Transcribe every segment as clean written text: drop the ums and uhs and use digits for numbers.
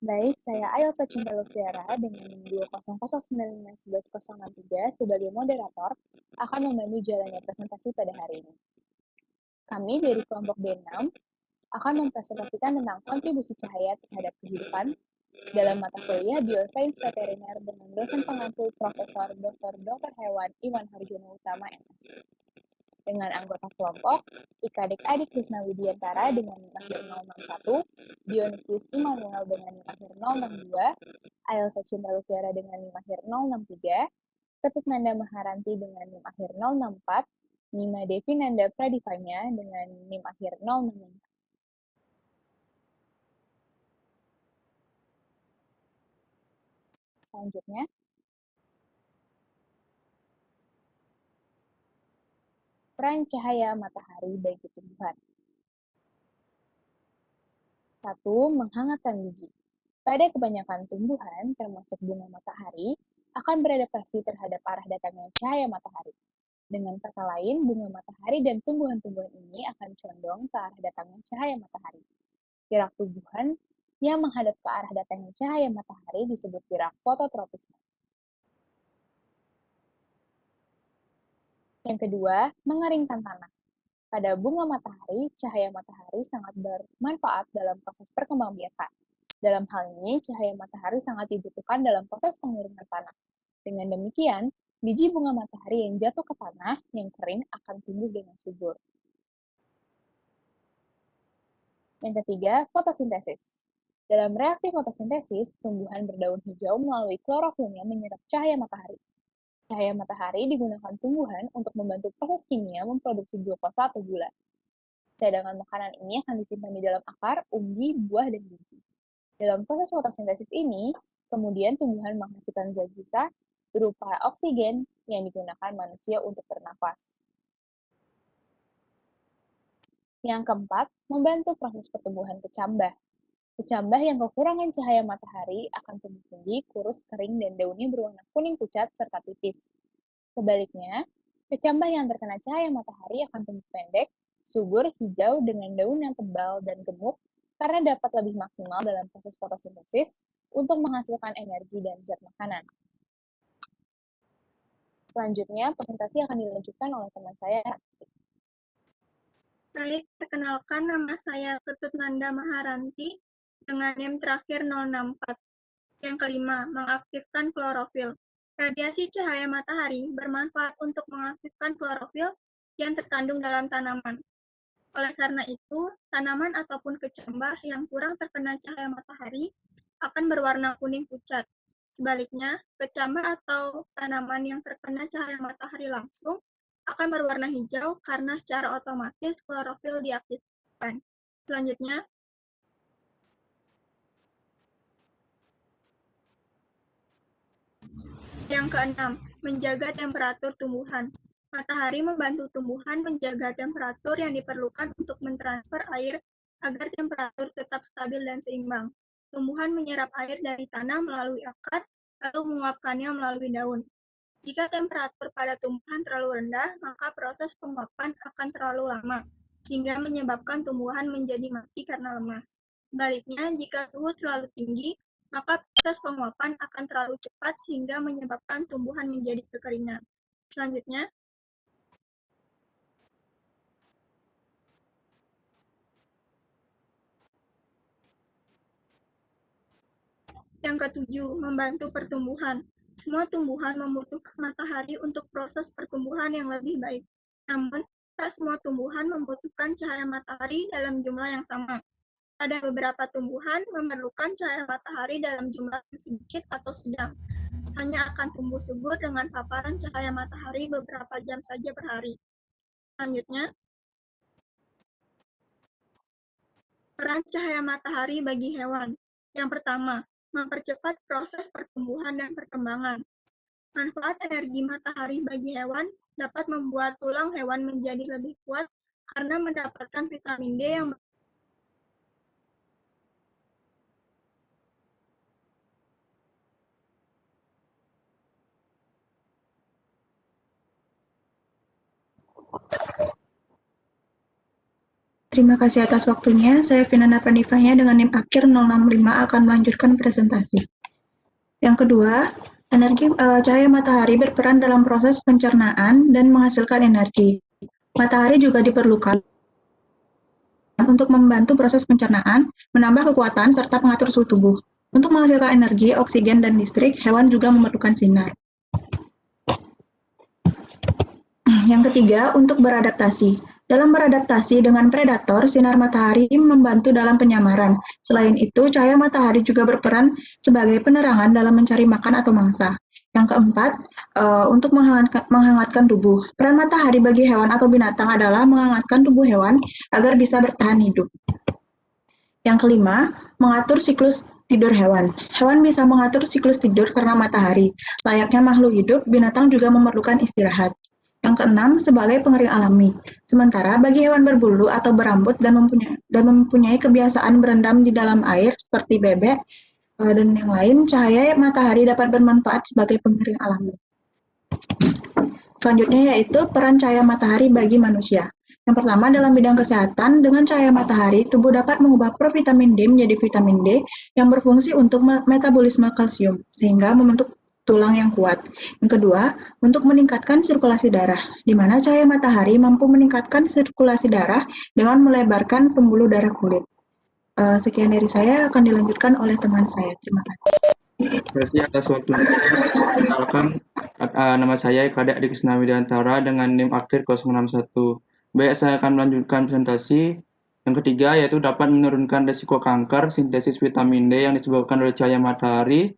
Baik, saya Ailsa Cinta Lufiara dengan NIM 20095111063 sebagai moderator akan membantu jalannya presentasi pada hari ini. Kami dari kelompok B6 akan mempresentasikan tentang kontribusi cahaya terhadap kehidupan dalam mata kuliah Biosains Veteriner dengan dosen pengampu Profesor Dr. Hewan Iwan Harjono Utama MS. Dengan anggota kelompok, Ika Adik Krisna Widiantara dengan NIM akhir 061, Dionysius Immanuel dengan NIM akhir 062, Ailsa Cinta Lufiara dengan NIM akhir 063, Ketut Nanda Maharanti dengan NIM akhir 064, Nima Devi Nanda Pradipanya dengan NIM akhir 064. Selanjutnya, peran cahaya matahari bagi tumbuhan. 1. Menghangatkan biji. Pada kebanyakan tumbuhan, termasuk bunga matahari, akan beradaptasi terhadap arah datangnya cahaya matahari. Dengan kata lain, bunga matahari dan tumbuhan-tumbuhan ini akan condong ke arah datangnya cahaya matahari. Gerak tumbuhan yang menghadap ke arah datangnya cahaya matahari disebut gerak fototropisme. Yang kedua, mengeringkan tanah. Pada bunga matahari, cahaya matahari sangat bermanfaat dalam proses perkembangbiakan. Dalam hal ini, cahaya matahari sangat dibutuhkan dalam proses pengeringan tanah. Dengan demikian, biji bunga matahari yang jatuh ke tanah yang kering akan tumbuh dengan subur. Yang ketiga, fotosintesis. Dalam reaksi fotosintesis, tumbuhan berdaun hijau melalui klorofilnya menyerap cahaya matahari. Cahaya matahari digunakan tumbuhan untuk membantu proses kimia memproduksi glukosa atau gula. Cadangan makanan ini akan disimpan di dalam akar, umbi, buah, dan biji. Dalam proses fotosintesis ini, kemudian tumbuhan menghasilkan zat sisa berupa oksigen yang digunakan manusia untuk bernafas. Yang keempat, membantu proses pertumbuhan kecambah. Kecambah yang kekurangan cahaya matahari akan tumbuh tinggi, kurus, kering, dan daunnya berwarna kuning pucat serta tipis. Sebaliknya, kecambah yang terkena cahaya matahari akan tumbuh pendek, subur, hijau, dengan daun yang tebal dan gemuk karena dapat lebih maksimal dalam proses fotosintesis untuk menghasilkan energi dan zat makanan. Selanjutnya, presentasi akan dilanjutkan oleh teman saya. Baik, perkenalkan nama saya Ketut Nanda Maharanti dengan NIM terakhir 064. Yang kelima, mengaktifkan klorofil. Radiasi cahaya matahari bermanfaat untuk mengaktifkan klorofil yang terkandung dalam tanaman. Oleh karena itu, tanaman ataupun kecambah yang kurang terkena cahaya matahari akan berwarna kuning pucat. Sebaliknya, kecambah atau tanaman yang terkena cahaya matahari langsung akan berwarna hijau karena secara otomatis klorofil diaktifkan. Selanjutnya, yang keenam, menjaga temperatur tumbuhan. Matahari membantu tumbuhan menjaga temperatur yang diperlukan untuk mentransfer air agar temperatur tetap stabil dan seimbang. Tumbuhan menyerap air dari tanah melalui akar, lalu menguapkannya melalui daun. Jika temperatur pada tumbuhan terlalu rendah, maka proses penguapan akan terlalu lama, sehingga menyebabkan tumbuhan menjadi mati karena lemas. Sebaliknya, jika suhu terlalu tinggi, maka proses penguapan akan terlalu cepat sehingga menyebabkan tumbuhan menjadi kekeringan. Selanjutnya, yang ketujuh, membantu pertumbuhan. Semua tumbuhan membutuhkan matahari untuk proses pertumbuhan yang lebih baik. Namun, tak semua tumbuhan membutuhkan cahaya matahari dalam jumlah yang sama. Ada beberapa tumbuhan memerlukan cahaya matahari dalam jumlah yang sedikit atau sedang. Hanya akan tumbuh subur dengan paparan cahaya matahari beberapa jam saja per hari. Selanjutnya, peran cahaya matahari bagi hewan. Yang pertama, mempercepat proses pertumbuhan dan perkembangan. Manfaat energi matahari bagi hewan dapat membuat tulang hewan menjadi lebih kuat karena mendapatkan vitamin D yang Terima kasih atas waktunya. Saya Vinanda Pandivanya dengan NIM akhir 065 akan melanjutkan presentasi. Yang kedua, cahaya matahari berperan dalam proses pencernaan dan menghasilkan energi. Matahari juga diperlukan untuk membantu proses pencernaan, menambah kekuatan, serta mengatur suhu tubuh. Untuk menghasilkan energi, oksigen, dan listrik, hewan juga memerlukan sinar. Yang ketiga, untuk beradaptasi. Dalam beradaptasi dengan predator, sinar matahari membantu dalam penyamaran. Selain itu, cahaya matahari juga berperan sebagai penerangan dalam mencari makan atau mangsa. Yang keempat, untuk menghangatkan tubuh. Peran matahari bagi hewan atau binatang adalah menghangatkan tubuh hewan agar bisa bertahan hidup. Yang kelima, mengatur siklus tidur hewan. Hewan bisa mengatur siklus tidur karena matahari. Layaknya makhluk hidup, binatang juga memerlukan istirahat. Yang keenam, sebagai pengering alami. Sementara bagi hewan berbulu atau berambut dan mempunyai kebiasaan berendam di dalam air seperti bebek dan yang lain, cahaya matahari dapat bermanfaat sebagai pengering alami. Selanjutnya yaitu peran cahaya matahari bagi manusia. Yang pertama, dalam bidang kesehatan, dengan cahaya matahari, tubuh dapat mengubah provitamin D menjadi vitamin D yang berfungsi untuk metabolisme kalsium, sehingga membentuk tulang yang kuat. Yang kedua, untuk meningkatkan sirkulasi darah, di mana cahaya matahari mampu meningkatkan sirkulasi darah dengan melebarkan pembuluh darah kulit. Sekian dari saya, akan dilanjutkan oleh teman saya. Terima kasih. Terima kasih atas waktunya. Perkenalkan, nama saya Kadek Adi Krisna Widiantara dengan NIM akhir 061. Baik, saya akan melanjutkan presentasi. Yang ketiga yaitu dapat menurunkan risiko kanker. Sintesis vitamin D yang disebabkan oleh cahaya matahari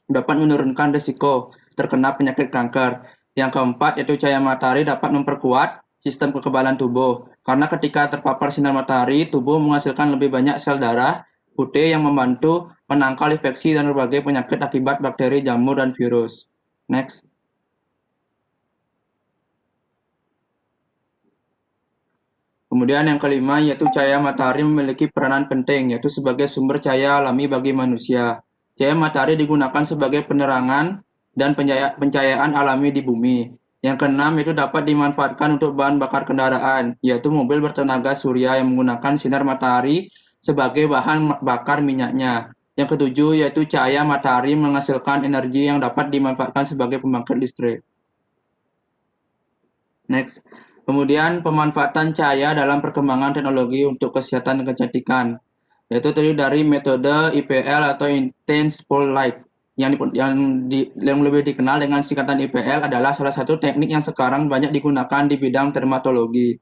dapat menurunkan risiko terkena penyakit kanker. Yang keempat yaitu cahaya matahari dapat memperkuat sistem kekebalan tubuh. Karena ketika terpapar sinar matahari, tubuh menghasilkan lebih banyak sel darah putih yang membantu menangkal infeksi dan berbagai penyakit akibat bakteri, jamur, dan virus. Next. Kemudian yang kelima yaitu cahaya matahari memiliki peranan penting yaitu sebagai sumber cahaya alami bagi manusia. Cahaya matahari digunakan sebagai penerangan dan pencahayaan alami di bumi. Yang keenam itu dapat dimanfaatkan untuk bahan bakar kendaraan, yaitu mobil bertenaga surya yang menggunakan sinar matahari sebagai bahan bakar minyaknya. Yang ketujuh yaitu cahaya matahari menghasilkan energi yang dapat dimanfaatkan sebagai pembangkit listrik. Next. Kemudian pemanfaatan cahaya dalam perkembangan teknologi untuk kesehatan dan kecantikan, yaitu terdiri dari metode IPL atau Intense Pole Light. Yang lebih dikenal dengan singkatan IPL adalah salah satu teknik yang sekarang banyak digunakan di bidang dermatologi.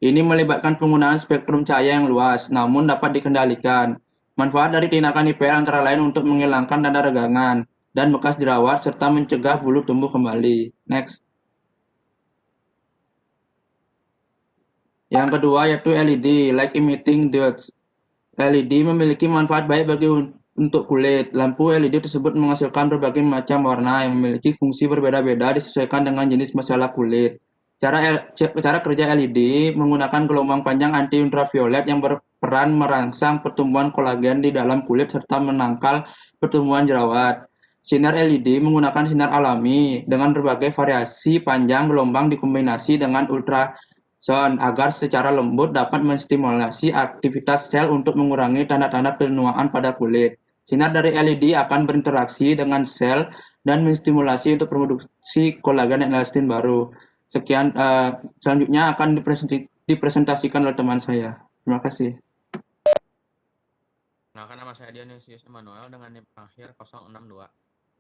Ini melibatkan penggunaan spektrum cahaya yang luas, namun dapat dikendalikan. Manfaat dari tindakan IPL antara lain untuk menghilangkan tanda regangan dan bekas jerawat serta mencegah bulu tumbuh kembali. Next. Yang kedua yaitu LED, Light Emitting Diodes. LED memiliki manfaat baik untuk kulit. Lampu LED tersebut menghasilkan berbagai macam warna yang memiliki fungsi berbeda-beda disesuaikan dengan jenis masalah kulit. Cara kerja LED menggunakan gelombang panjang anti ultraviolet yang berperan merangsang pertumbuhan kolagen di dalam kulit serta menangkal pertumbuhan jerawat. Sinar LED menggunakan sinar alami dengan berbagai variasi panjang gelombang dikombinasi dengan agar secara lembut dapat menstimulasi aktivitas sel untuk mengurangi tanda-tanda penuaan pada kulit. Sinar dari LED akan berinteraksi dengan sel dan menstimulasi untuk produksi kolagen dan elastin baru. Selanjutnya akan dipresentasikan oleh teman saya. Terima kasih. Nama saya Dionysius Emmanuel dengan NIM akhir 062.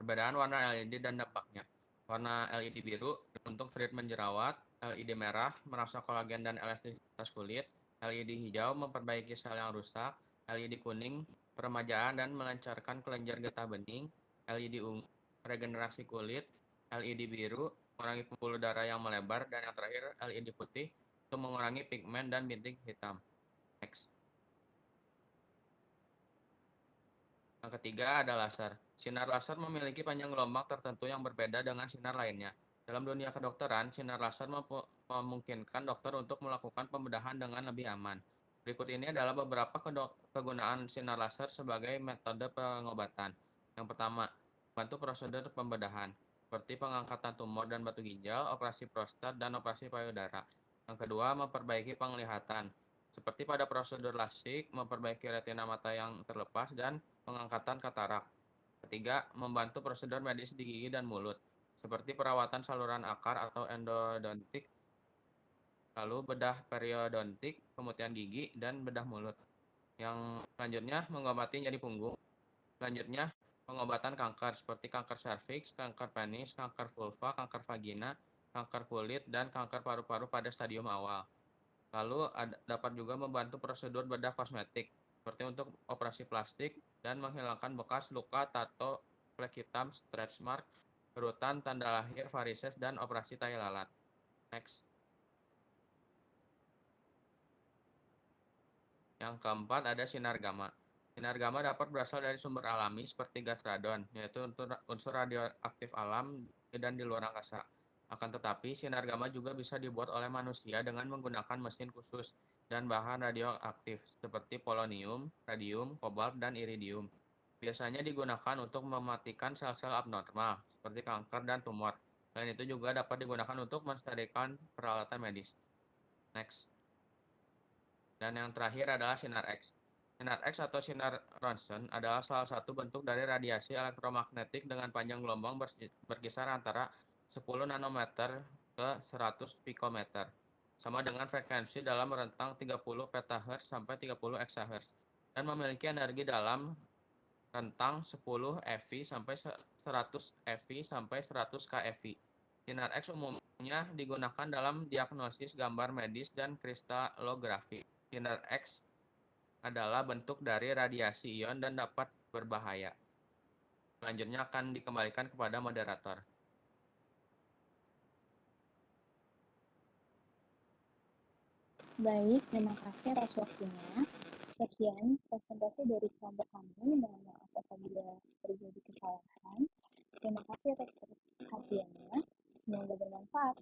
Perbedaan warna LED dan dampaknya. Warna LED biru untuk treatment jerawat, LED merah merasuk kolagen dan elastisitas kulit, LED hijau memperbaiki sel yang rusak, LED kuning peremajaan dan melancarkan kelenjar getah bening, LED ungu regenerasi kulit, LED biru mengurangi pembuluh darah yang melebar, dan yang terakhir LED putih untuk mengurangi pigmen dan bintik hitam. Next. Yang ketiga ada laser. Sinar laser memiliki panjang gelombang tertentu yang berbeda dengan sinar lainnya. Dalam dunia kedokteran, sinar laser memungkinkan dokter untuk melakukan pembedahan dengan lebih aman. Berikut ini adalah beberapa kegunaan sinar laser sebagai metode pengobatan. Yang pertama, bantu prosedur pembedahan, seperti pengangkatan tumor dan batu ginjal, operasi prostat, dan operasi payudara. Yang kedua, memperbaiki penglihatan, seperti pada prosedur LASIK, memperbaiki retina mata yang terlepas, dan pengangkatan katarak. Ketiga, membantu prosedur medis di gigi dan mulut, seperti perawatan saluran akar atau endodontik, lalu bedah periodontik, pemutihan gigi, dan bedah mulut. Yang selanjutnya, mengobati nyeri punggung. Selanjutnya, pengobatan kanker seperti kanker serviks, kanker penis, kanker vulva, kanker vagina, kanker kulit, dan kanker paru-paru pada stadium awal. Lalu dapat juga membantu prosedur bedah kosmetik, seperti untuk operasi plastik dan menghilangkan bekas luka, tato, flek hitam, stretch mark, kerutan, tanda lahir, varises, dan operasi tai lalat. Next. Yang keempat ada sinar gamma. Sinar gamma dapat berasal dari sumber alami seperti gas radon, yaitu unsur radioaktif alam dan di luar angkasa. Akan tetapi, sinar gamma juga bisa dibuat oleh manusia dengan menggunakan mesin khusus dan bahan radioaktif seperti polonium, radium, kobalt, dan iridium. Biasanya digunakan untuk mematikan sel-sel abnormal seperti kanker dan tumor. Selain itu juga dapat digunakan untuk mensterilkan peralatan medis. Next. Dan yang terakhir adalah sinar X. Sinar X atau sinar Ronsen adalah salah satu bentuk dari radiasi elektromagnetik dengan panjang gelombang berkisar antara 10 nanometer ke 100 pikometer, sama dengan frekuensi dalam rentang 30 petahertz sampai 30 eksahertz, dan memiliki energi dalam rentang 10 eV sampai 100 eV sampai 100 kV. Sinar X umumnya digunakan dalam diagnosis gambar medis dan kristalografi. Sinar X adalah bentuk dari radiasi ion dan dapat berbahaya. Selanjutnya akan dikembalikan kepada moderator. Baik, terima kasih atas waktunya. Sekian presentasi dari kelompok kami. Mohon maaf apabila terjadi kesalahan. Terima kasih atas perhatiannya. Semoga bermanfaat.